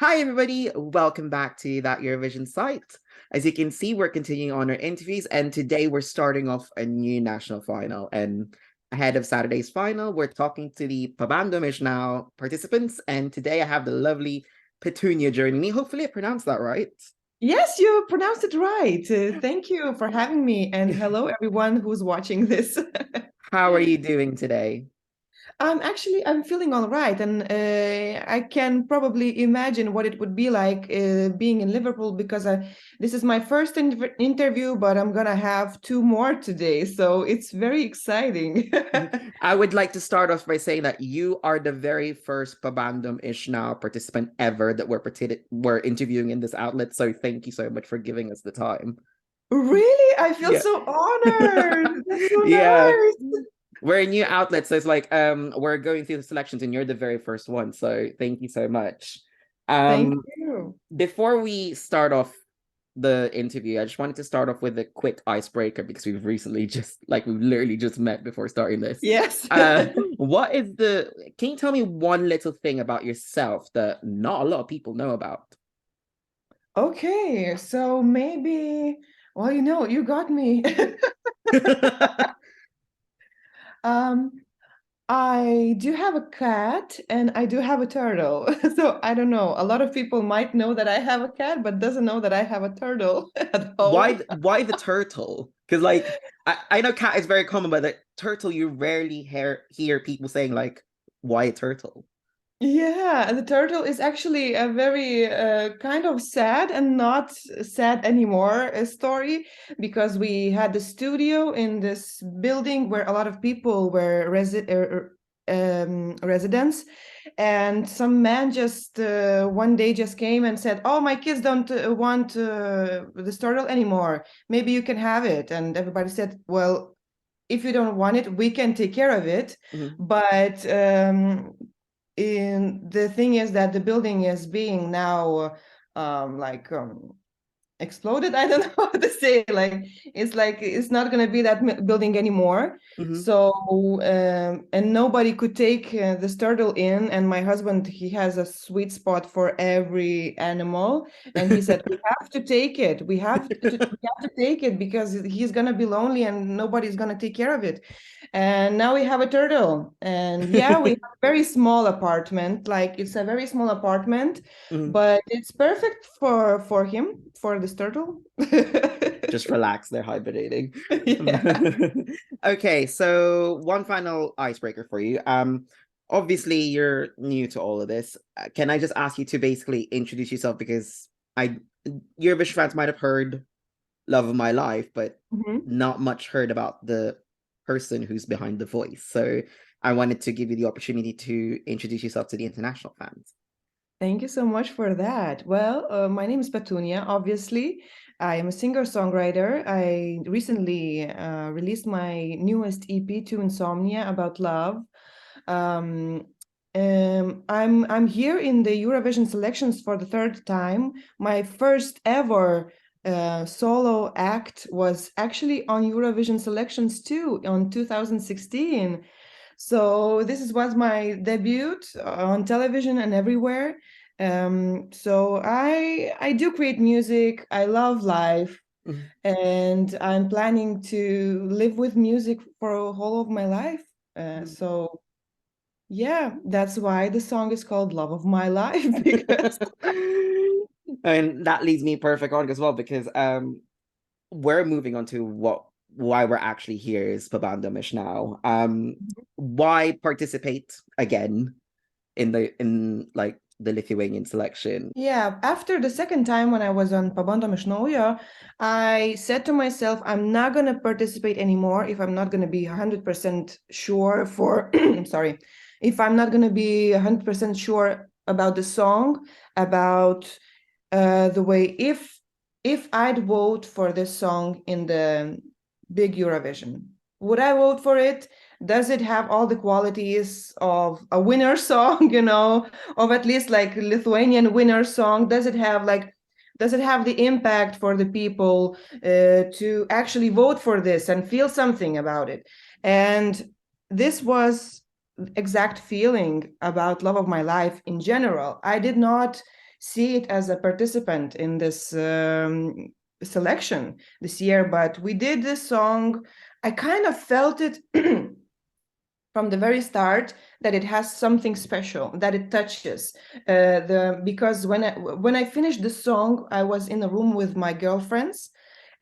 Hi, everybody. Welcome back to that Eurovision site. As you can see, we're continuing on our interviews, and today we're starting off a new national final. And ahead of Saturday's final, we're talking to the Pabandom now participants. And today I have the lovely Petunija joining me. Hopefully, I pronounced that right. Yes, you pronounced it right. Thank you for having me. And hello, everyone who's watching this. How are you doing today? I'm feeling all right. And I can probably imagine what it would be like being in Liverpool because this is my first interview, but I'm going to have two more today. So it's very exciting. I would like to start off by saying that you are the very first Pabandom now participant ever that we're interviewing in this outlet. So thank you so much for giving us the time. Really? I feel Yeah. so honored. That's so Yeah. nice. We're a new outlet, so it's like we're going through the selections and you're the very first one. So thank you so much. Thank Um you. Before we start off the interview, I just wanted to start off with a quick icebreaker because we've literally just met before starting this. Yes. Uh what is the can you tell me one little thing about yourself that not a lot of people know about? Okay, so maybe, well, you got me. Um, I do have a cat and I do have a turtle. So I don't know. A lot of people might know that I have a cat, but doesn't know that I have a turtle at home. Why the turtle? Because like I know cat is very common, but the turtle you rarely hear people saying like why a turtle? Yeah, the turtle is actually a very kind of sad and not sad anymore story because we had the studio in this building where a lot of people were residents, and some man just one day just came and said, "Oh, my kids don't want this turtle anymore. Maybe you can have it." And everybody said, "Well, if you don't want it, we can take care of it." Mhm. But the thing is that the building is being now like exploded. I don't know how to say. Like it's not going to be that building anymore. Mhm. So and nobody could take this turtle in. And my husband, he has a sweet spot for every animal, and he said, "We have to take it. We have to take it because he's going to be lonely and nobody's going to take care of it." And now we have a turtle. And yeah, we have a very small apartment. Like it's a very small apartment, Mhm. but it's perfect for him, for this turtle. Just relax, they're hibernating. Yeah. Okay, so one final icebreaker for you. Obviously you're new to all of this. Can I just ask you to basically introduce yourself because I Eurovision fans might have heard Love of My Life, but Mhm. not much heard about the person who's behind the voice. So I wanted to give you the opportunity to introduce yourself to the international fans. Thank you so much for that. Well, my name is Petunia, obviously. I am a singer-songwriter. I recently released my newest EP, To Insomnia, about love. Um, I'm here in the Eurovision selections for the third time. My first ever solo act was actually on Eurovision selections too, on 2016. So was my debut on television and everywhere. So I do create music. I love life, Mhm. and I'm planning to live with music for a whole of my life. Mhm. So yeah, that's why the song is called Love of My Life because And that leads me perfect on as well because we're moving on to why we're actually here is Pabandom now. Why participate again in like the Lithuanian selection? yeah, after the second time when I was on Pabandom, I said to myself, I'm not going to participate anymore if I'm not going to be 100% sure for, I'm sorry, if I'm not going to be 100% sure about the song, about the way, if I'd vote for this song in the big Eurovision, would I vote for it? Does it have all the qualities of a winner song, of at least like Lithuanian winner song? Does it have the impact for the people to actually vote for this and feel something about it? And this was exact feeling about Love of My Life in general. I did not see it as a participant in this selection this year, but we did this song. I kind of felt it from the very start that it has something special, that it touches because when I finished the song, I was in a room with my girlfriends,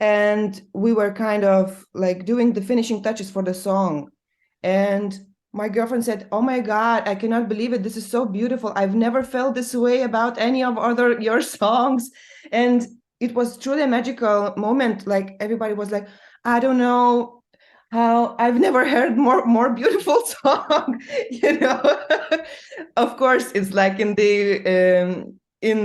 and we were kind of like doing the finishing touches for the song, and my girlfriend said, "Oh my God, I cannot believe it. This is so beautiful. I've never felt this way about any of other your songs." And it was truly a magical moment. Like everybody was like, "I don't know how I've never heard more beautiful song." You know. Of course, it's like in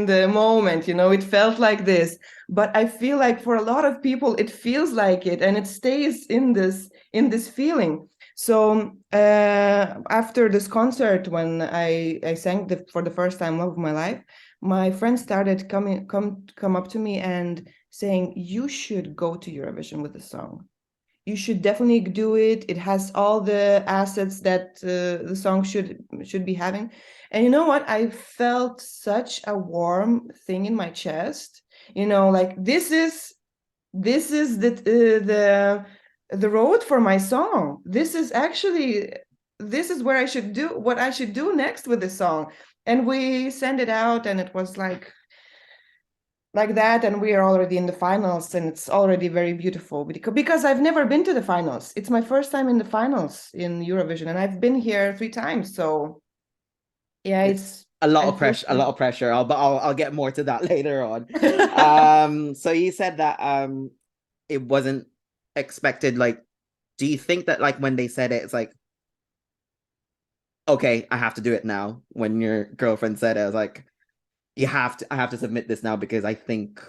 the moment, you know, it felt like this. But I feel like for a lot of people, it feels like it, and it stays in this feeling. So after this concert, when I sang for the first time "Love of My Life," my friends started come up to me and saying, "You should go to Eurovision with the song. You should definitely do it. It has all the assets that the song should be having." And you know what? I felt such a warm thing in my chest. You know, like this is the road for my song. This is where I should do what I should do next with the song. And we sent it out, and it was like that, and we are already in the finals, and it's already very beautiful because I've never been to the finals. It's my first time in the finals in Eurovision, and I've been here 3 times. So yeah, It's a lot I of feel pressure, a lot of pressure. I'll get more to that later on. So you said that it wasn't expected. Like, do you think that like when they said it, it's like, okay, I have to do it now? When your girlfriend said it, I was like, I have to submit this now because I think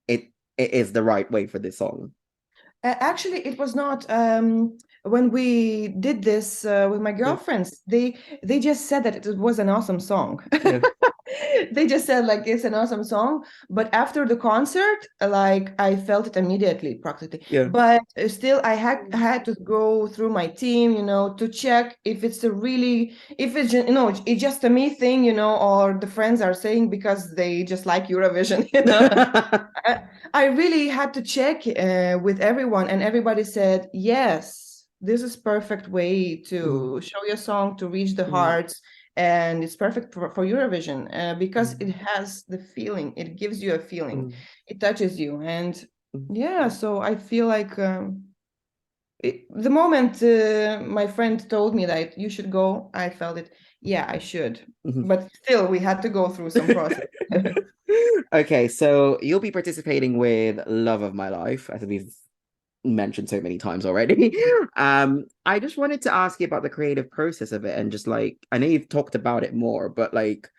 it it is the right way for this song. Actually, it was not. When we did this with my Yeah, girlfriends, they just said that it was an awesome song. yeah, They just said like it's an awesome song. But after the concert, like I felt it immediately, practically. yeah. But still, I had to go through my team, you know, to check if it's if it's it's just a me thing, you know, or the friends are saying because they just like Eurovision, you know. I really had to check with everyone, and everybody said, yes, this is perfect way Mm, to show your song, to reach the mm, hearts, and it's perfect for Eurovision because it mm, has the feeling, it gives you a feeling, mm, it touches you. And mm, yeah, so I feel like the moment my friend told me that you should go, I felt it, yeah, I should. mhm. But still, we had to go through some process. Okay, so you'll be participating with Love of My Life, as we've mentioned so many times already. I just wanted to ask you about the creative process of it and just like I know you've talked about it more, but like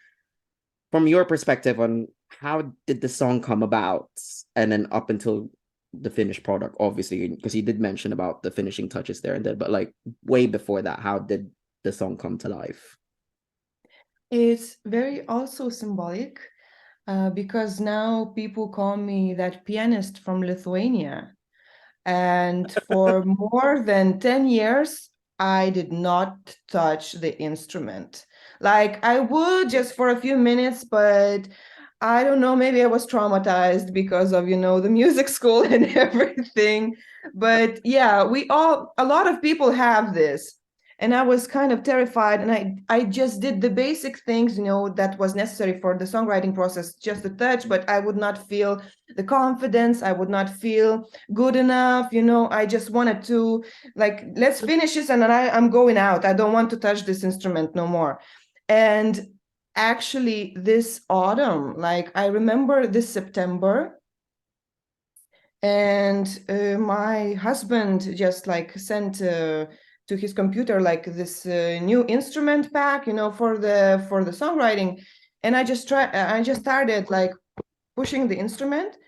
from your perspective on how did the song come about and then up until the finished product, obviously, because you did mention about the finishing touches there and then, but like way before that, how did the song come to life? It's very also symbolic because now people call me that pianist from Lithuania. And for more than 10 years, I did not touch the instrument. Like I would just for a few minutes, but I don't know, maybe I was traumatized because of, the music school and everything. But yeah, a lot of people have this. And I was kind of terrified, and I just did the basic things, that was necessary for the songwriting process, just a touch, but I would not feel the confidence. I would not feel good enough. I just wanted to like, let's finish this, and then I'm going out. I don't want to touch this instrument no more. And actually this autumn, like I remember this September, and my husband just like sent to his computer like this new instrument pack, for the songwriting. And I just started like pushing the instrument,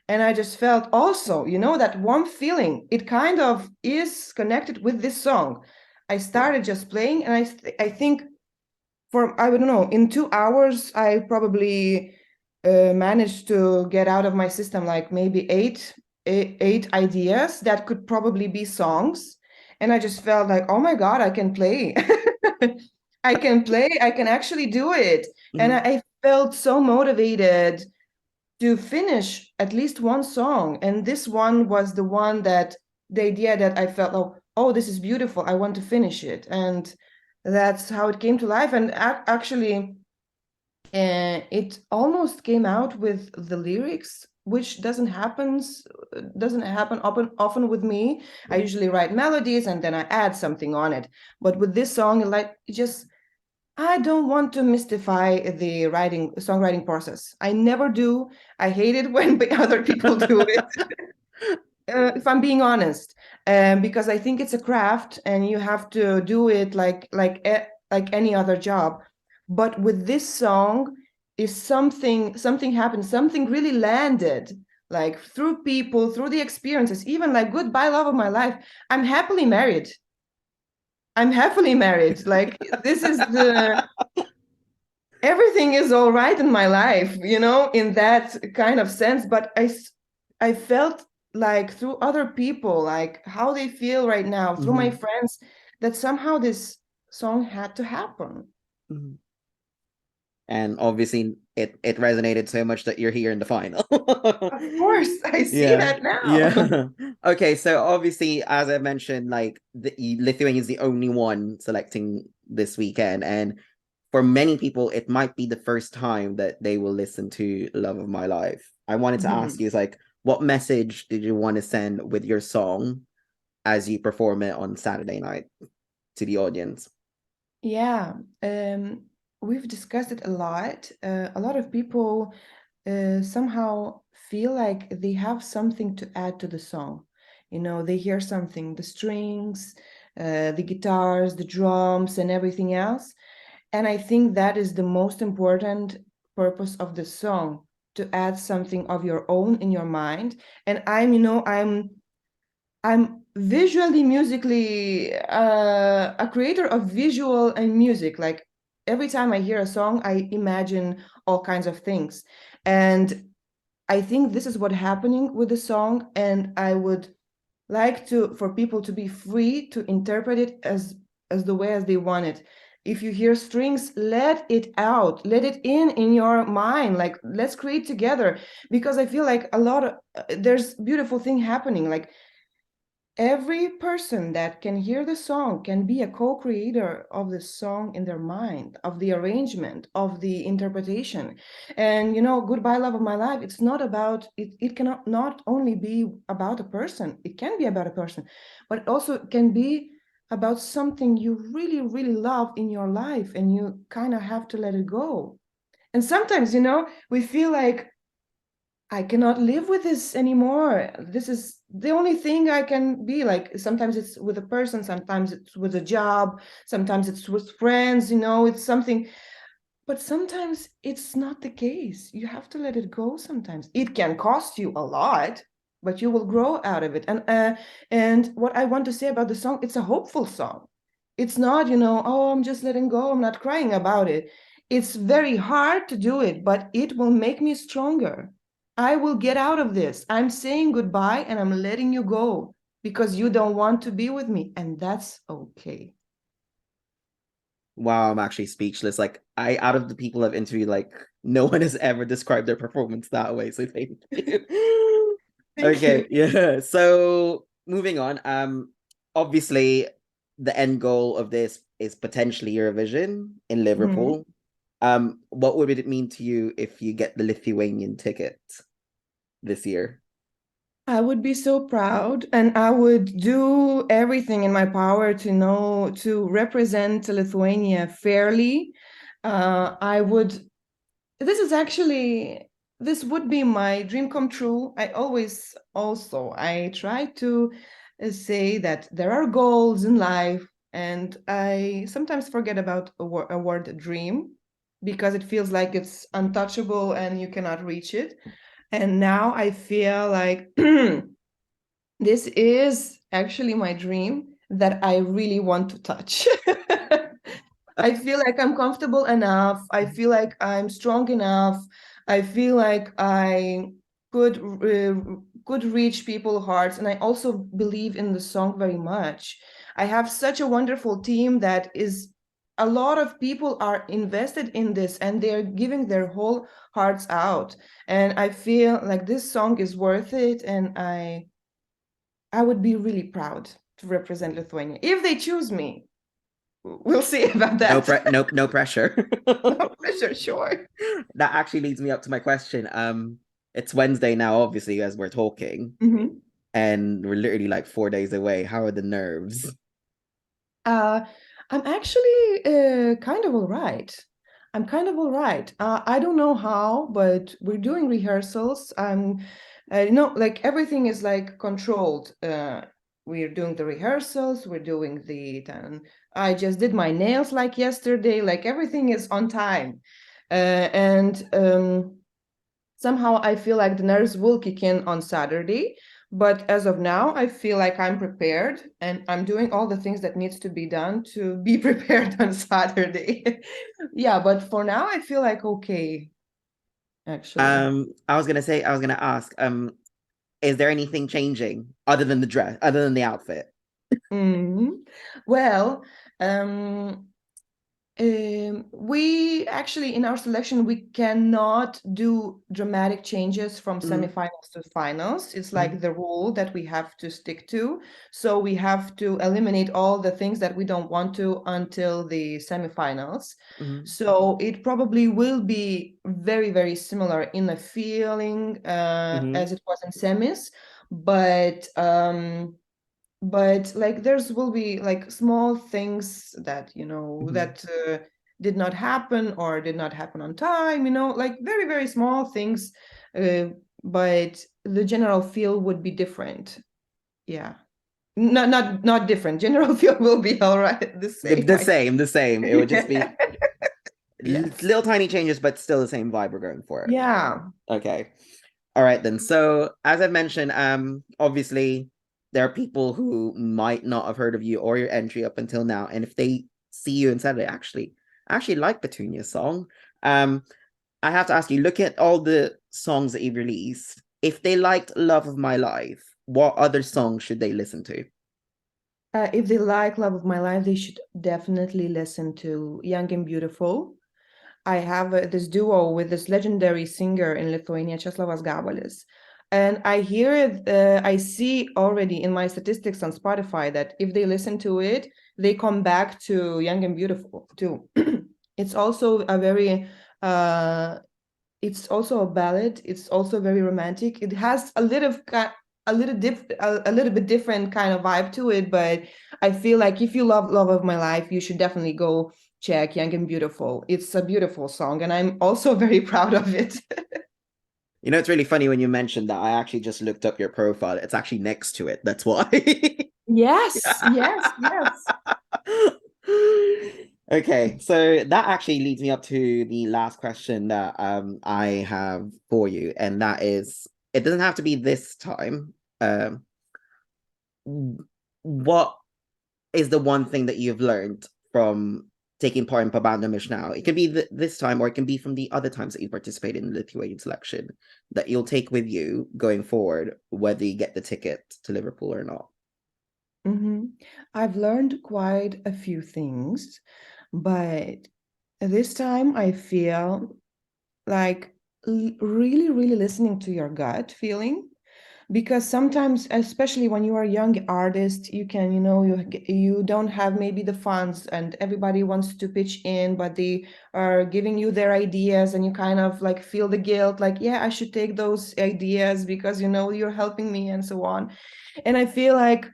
and I just felt also, that warm feeling. It kind of is connected with this song. I started just playing, and I think I don't know, in 2 hours, I probably managed to get out of my system like maybe eight ideas that could probably be songs. And I just felt like, oh my God, I can play. I can play, I can actually do it. And Mhm. felt so motivated to finish at least one song. And this one was the one that the idea that I felt, oh, this is beautiful. I want to finish it. And that's how it came to life. And actually, it almost came out with the lyrics, which doesn't happen often with me. I usually write melodies and then I add something on it. But with this song, I don't want to mystify the songwriting process. I never do. I hate it when other people do it. If I'm being honest, because I think it's a craft and you have to do it like any other job. But with this song, is something happened, something really landed, like through people, through the experiences, even like Goodbye Love of My Life. I'm happily married. I'm happily married. Like this is everything is all right in my life, in that kind of sense. But I felt like through other people, like how they feel right now, through my friends, that somehow this song had to happen. And obviously it resonated so much that you're here in the final. Of course, I see that now. Yeah. Okay, so obviously, as I mentioned, like Lithuania is the only one selecting this weekend, and for many people, it might be the first time that they will listen to Love of My Life. I wanted to ask you, is like, what message did you want to send with your song as you perform it on Saturday night to the audience? Yeah, we've discussed it a lot. A lot of people somehow feel like they have something to add to the song. They hear something, the strings, the guitars, the drums, and everything else. And I think that is the most important purpose of the song, to add something of your own in your mind. And I'm visually, musically a creator of visual and music. Like every time I hear a song, I imagine all kinds of things. And I think this is what's happening with the song. And I would like for people to be free to interpret it as the way as they want it. If you hear strings, let it out, let it in your mind. Like, let's create together, because I feel like there's beautiful thing happening. Like every person that can hear the song can be a co-creator of the song in their mind, of the arrangement, of the interpretation. And Goodbye Love of My Life, it's not about it cannot not only be about a person. It can be about a person, but it also can be about something you really, really love in your life, and you kind of have to let it go. And sometimes we feel like, I cannot live with this anymore. This is the only thing I can be. Like, sometimes it's with a person, sometimes it's with a job, sometimes it's with friends, it's something. But sometimes it's not the case. You have to let it go sometimes. It can cost you a lot, but you will grow out of it. And what I want to say about the song, it's a hopeful song. It's not, oh, I'm just letting go, I'm not crying about it. It's very hard to do it, but it will make me stronger. I will get out of this. I'm saying goodbye and I'm letting you go because you don't want to be with me. And that's okay. Wow, I'm actually speechless. Like, out of the people I've interviewed, like, no one has ever described their performance that way. So thank you. Thank you. Yeah. So moving on. Obviously the end goal of this is potentially Eurovision in Liverpool. What would it mean to you if you get the Lithuanian ticket this year? I would be so proud, and I would do everything in my power to represent Lithuania fairly. I would. This would be my dream come true. I try to say that there are goals in life, and I sometimes forget about a word dream, because it feels like it's untouchable and you cannot reach it. And now I feel like this is actually my dream that I really want to touch. I feel like I'm comfortable enough. I feel like I'm strong enough. I feel like I could reach people's hearts, and I also believe in the song very much. I have such a wonderful team that is a lot of people are invested in this and they're giving their whole hearts out. And I feel like this song is worth it. And I would be really proud to represent Lithuania if they choose me. We'll see about that. No pressure. No pressure, sure. That actually leads me up to my question. It's Wednesday now, obviously, as we're talking, and we're literally like 4 days away. How are the nerves? I'm actually kind of all right. I'm kind of all right. I don't know how, but we're doing rehearsals. Like everything is like controlled. We're doing the rehearsals. We're doing I just did my nails like yesterday. Like everything is on time, and somehow I feel like the nerves will kick in on Saturday. But as of now, I feel like I'm prepared and I'm doing all the things that needs to be done to be prepared on Saturday. Yeah, but for now, I feel like okay, actually. I was gonna ask, is there anything changing other than the dress, other than the outfit? Well, we actually, in our selection, we cannot do dramatic changes from semifinals to finals. It's like the rule that we have to stick to. So we have to eliminate all the things that we don't want to until the semifinals. So it probably will be very, very similar in the feeling as it was in semis. But like there's will be like small things that that did not happen or did not happen on time, like very, very small things, but the general feel would be different. Yeah, not different. General feel will be all right, the same. The same. It would just be Yes. little tiny changes, but still the same vibe we're going for. Yeah. Okay. All right then. So as I mentioned, obviously there are people who might not have heard of you or your entry up until now, and if they see you and said, I actually like Petunia's song. I have to ask you, look at all the songs that you've released. If they liked Love of My Life, what other songs should they listen to? If they like Love of My Life, they should definitely listen to Young and Beautiful. I have this duo with this legendary singer in Lithuania, Česlovas Gabalis. And I hear it, I see already in my statistics on Spotify that if they listen to it, they come back to Young and Beautiful too. It's also it's also a ballad. It's also very romantic. It has a little bit different kind of vibe to it, but I feel like if you love Love of My Life, you should definitely go check Young and Beautiful. It's a beautiful song, and I'm also very proud of it. It's really funny when you mentioned that. I actually just looked up your profile. It's actually next to it. That's why. Yes. Okay, so that actually leads me up to the last question that I have for you, and that is, it doesn't have to be this time. What is the one thing that you've learned from taking part in Pabandom now? It can be this time, or it can be from the other times that you participated in the Lithuanian selection, that you'll take with you going forward, whether you get the ticket to Liverpool or not. I've learned quite a few things, but this time I feel like really, really listening to your gut feeling, because sometimes, especially when you are a young artist, you can, you don't have maybe the funds and everybody wants to pitch in, but they are giving you their ideas and you kind of like feel the guilt, like, yeah, I should take those ideas because, you're helping me and so on. And I feel like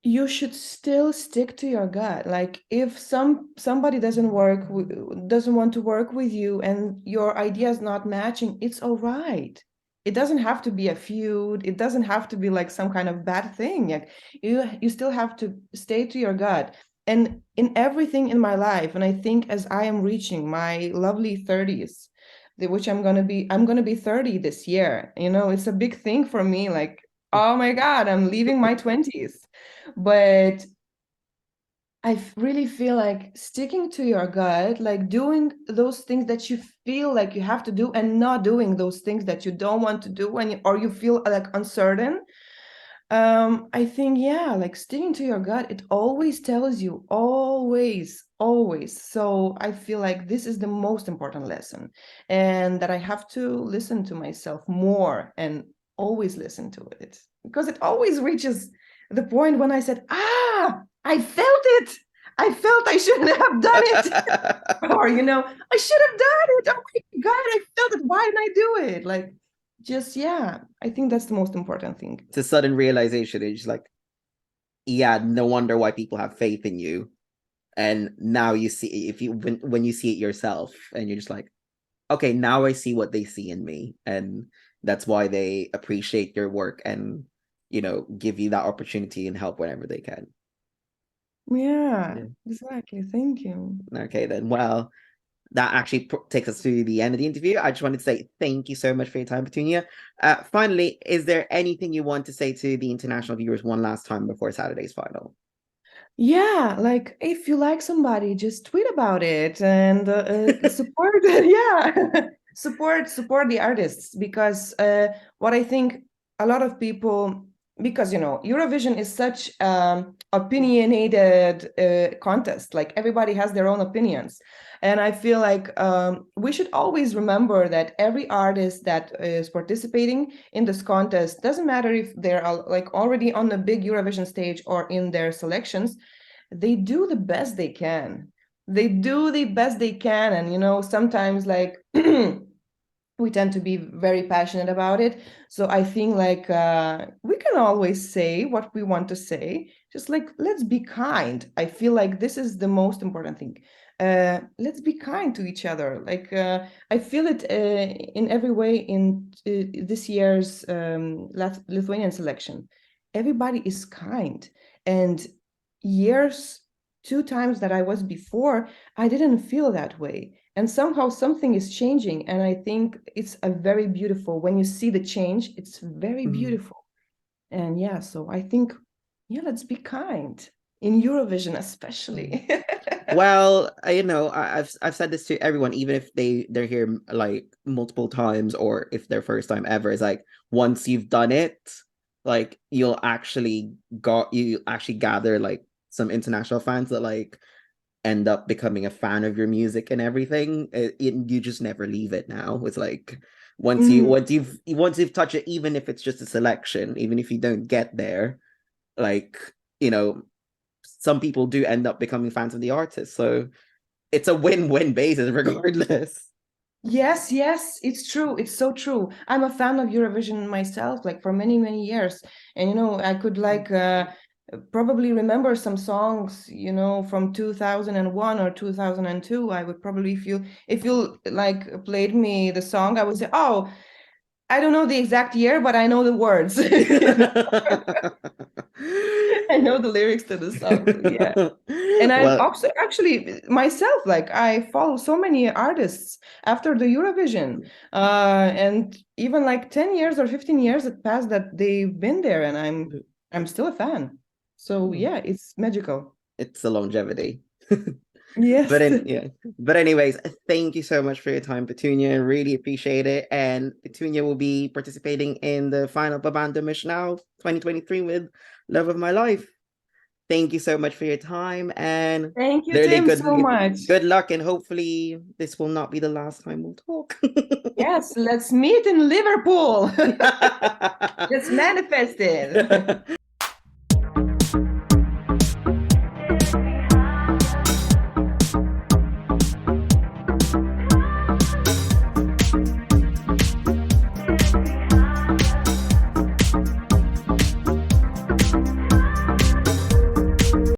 you should still stick to your gut. Like if somebody doesn't want to work with you and your idea is not matching, it's all right. It doesn't have to be a feud. It doesn't have to be like some kind of bad thing. Like you still have to stay to your gut. And in everything in my life, and I think as I am reaching my lovely 30s, which I'm gonna be 30 this year. It's a big thing for me. Like, oh my God, I'm leaving my 20s. But I really feel like sticking to your gut, like doing those things that you feel like you have to do and not doing those things that you don't want to do or you feel like uncertain. I think, yeah, like sticking to your gut, it always tells you, always, always. So I feel like this is the most important lesson, and that I have to listen to myself more and always listen to it, because it always reaches the point when I said, I felt it. I felt I shouldn't have done it. Or, I should have done it. Oh my God, I felt it. Why didn't I do it? Like, just, yeah, I think that's the most important thing. It's a sudden realization. It's just like, yeah, no wonder why people have faith in you. And now you see, if you when you see it yourself, and you're just like, okay, now I see what they see in me, and that's why they appreciate your work and give you that opportunity and help whenever they can. Yeah, Yeah. exactly. Thank you. Okay, then. Well, that actually takes us to the end of the interview. I just wanted to say thank you so much for your time, Petunia. Finally, is there anything you want to say to the international viewers one last time before Saturday's final? Yeah, like if you like somebody, just tweet about it and support. Yeah, support the artists, because what I think a lot of people, because Eurovision is such opinionated contest. Like everybody has their own opinions, and I feel like we should always remember that every artist that is participating in this contest, doesn't matter if they're like already on the big Eurovision stage or in their selections, they do the best they can. They do the best they can. And, sometimes like we tend to be very passionate about it. So I think like we can always say what we want to say. Just like, let's be kind. I feel like this is the most important thing. Let's be kind to each other. Like I feel it in every way in this year's Lithuanian selection. Everybody is kind. And years, 2 times that I was before, I didn't feel that way. And somehow something is changing. And I think it's a very beautiful, when you see the change, it's very Mm. beautiful. And yeah, so I think, yeah, let's be kind in Eurovision, especially. Well, I've said this to everyone, even if they're here like multiple times or if their first time ever. Is like, once you've done it, like you actually gather like some international fans that like end up becoming a fan of your music and everything. You just never leave it now. It's like, Mhm. once you've touched it, even if it's just a selection, even if you don't get there, like, you know, some people do end up becoming fans of the artist. So it's a win-win basis regardless. Yes, yes, it's true. It's so true. I'm a fan of Eurovision myself, like for many, many years. And I could like probably remember some songs, from 2001 or 2002. I would probably, if you like played me the song, I would say, "Oh, I don't know the exact year, but I know the words." I know the lyrics to the song. So yeah. And I'm Well, also actually myself, like I follow so many artists after the Eurovision. And even like 10 years or 15 years had passed that they've been there, and I'm still a fan. So yeah, it's magical. it's the longevity. Yes. Yeah. But anyways, thank you so much for your time, Petunia. Really appreciate it. And Petunia will be participating in the final Pabandom now 2023 with Love of My Life. Thank you so much for your time, and Thank you, really Tim, so much. good luck, and hopefully this will not be the last time we'll talk. Yes, let's meet in Liverpool. Let's manifest it.